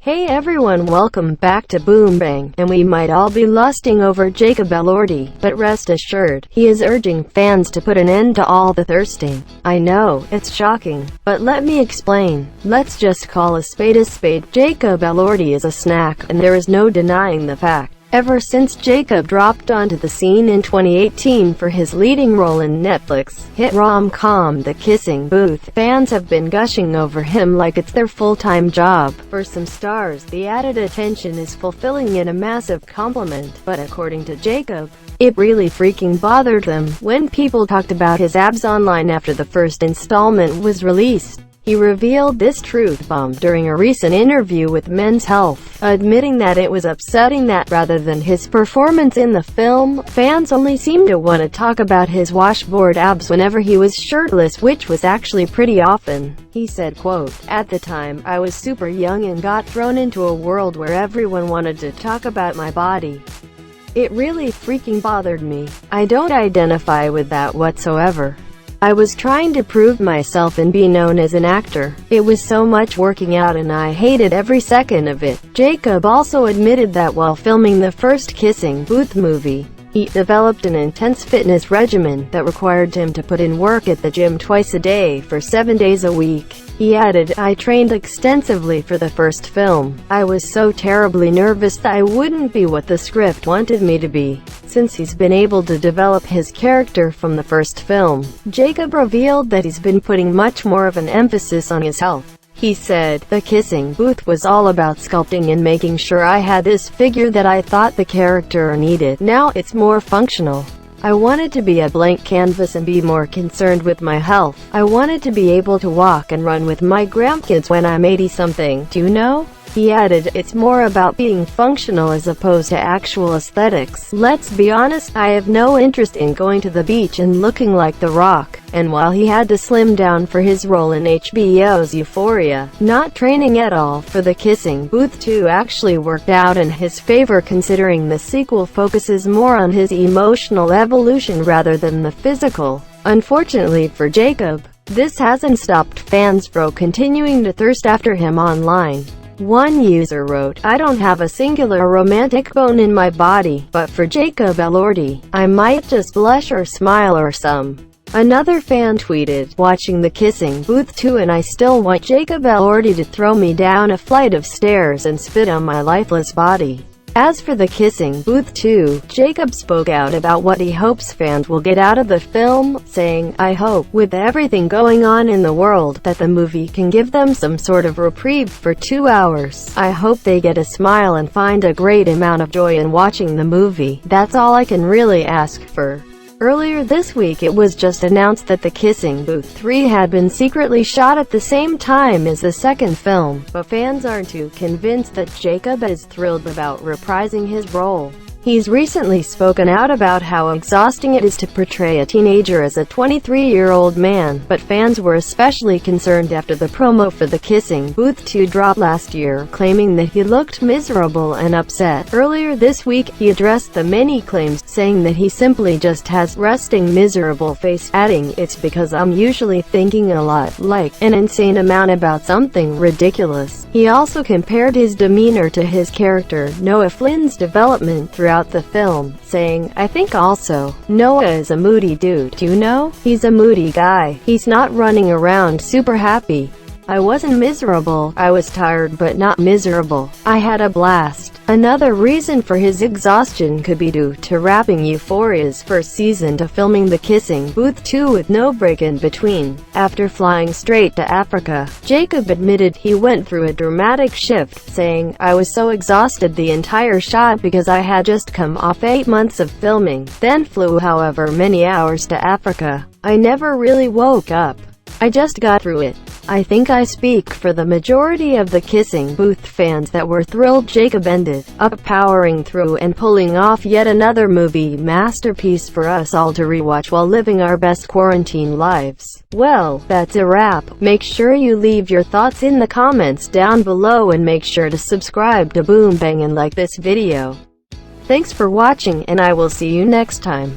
Hey everyone, welcome back to Boom Bang, and we might all be lusting over Jacob Elordi, but rest assured, he is urging fans to put an end to all the thirsting. I know, it's shocking, but let me explain. Let's just call a spade a spade. Jacob Elordi is a snack, and there is no denying the fact. Ever since Jacob dropped onto the scene in 2018 for his leading role in Netflix hit rom-com The Kissing Booth, fans have been gushing over him like it's their full-time job. For some stars, the added attention is fulfilling and a massive compliment, but according to Jacob, it really freaking bothered them when people talked about his abs online after the first installment was released. He revealed this truth bomb during a recent interview with Men's Health, admitting that it was upsetting that rather than his performance in the film, fans only seemed to want to talk about his washboard abs whenever he was shirtless, which was actually pretty often. He said, quote, "At the time, I was super young and got thrown into a world where everyone wanted to talk about my body. It really freaking bothered me. I don't identify with that whatsoever. I was trying to prove myself and be known as an actor. It was so much working out and I hated every second of it." Jacob also admitted that while filming the first Kissing Booth movie, he developed an intense fitness regimen that required him to put in work at the gym twice a day for 7 days a week. He added, "I trained extensively for the first film. I was so terribly nervous that I wouldn't be what the script wanted me to be." Since he's been able to develop his character from the first film, Jacob revealed that he's been putting much more of an emphasis on his health. He said, "The Kissing Booth was all about sculpting and making sure I had this figure that I thought the character needed. Now it's more functional. I wanted to be a blank canvas and be more concerned with my health. I wanted to be able to walk and run with my grandkids when I'm 80-something, do you know?" He added, "It's more about being functional as opposed to actual aesthetics. Let's be honest, I have no interest in going to the beach and looking like The Rock." And while he had to slim down for his role in HBO's Euphoria, not training at all for The Kissing Booth 2 actually worked out in his favor, considering the sequel focuses more on his emotional evolution rather than the physical. Unfortunately for Jacob, this hasn't stopped fans from continuing to thirst after him online. One user wrote, "I don't have a singular romantic bone in my body, but for Jacob Elordi, I might just blush or smile or some." Another fan tweeted, "Watching The Kissing Booth 2 and I still want Jacob Elordi to throw me down a flight of stairs and spit on my lifeless body." As for The Kissing Booth 2, Jacob spoke out about what he hopes fans will get out of the film, saying, "I hope, with everything going on in the world, that the movie can give them some sort of reprieve for 2 hours. I hope they get a smile and find a great amount of joy in watching the movie. That's all I can really ask for." Earlier this week it was just announced that The Kissing Booth 3 had been secretly shot at the same time as the second film, but fans aren't too convinced that Jacob is thrilled about reprising his role. He's recently spoken out about how exhausting it is to portray a teenager as a 23-year-old man, but fans were especially concerned after the promo for The Kissing Booth 2 dropped last year, claiming that he looked miserable and upset. Earlier this week, he addressed the many claims, saying that he simply just has resting miserable face, adding, "It's because I'm usually thinking a lot, like, an insane amount about something ridiculous." He also compared his demeanor to his character, Noah Flynn's development throughout the film, saying, "I think also, Noah is a moody dude, you know? He's a moody guy. He's not running around super happy. I wasn't miserable. I was tired but not miserable. I had a blast." Another reason for his exhaustion could be due to wrapping Euphoria's first season to filming The Kissing Booth 2 with no break in between. After flying straight to Africa, Jacob admitted he went through a dramatic shift, saying, "I was so exhausted the entire shot because I had just come off 8 months of filming, then flew however many hours to Africa. I never really woke up. I just got through it." I think I speak for the majority of the Kissing Booth fans that were thrilled Jacob ended up powering through and pulling off yet another movie masterpiece for us all to rewatch while living our best quarantine lives. Well, that's a wrap. Make sure you leave your thoughts in the comments down below and make sure to subscribe to Boom Bang and like this video. Thanks for watching, and I will see you next time.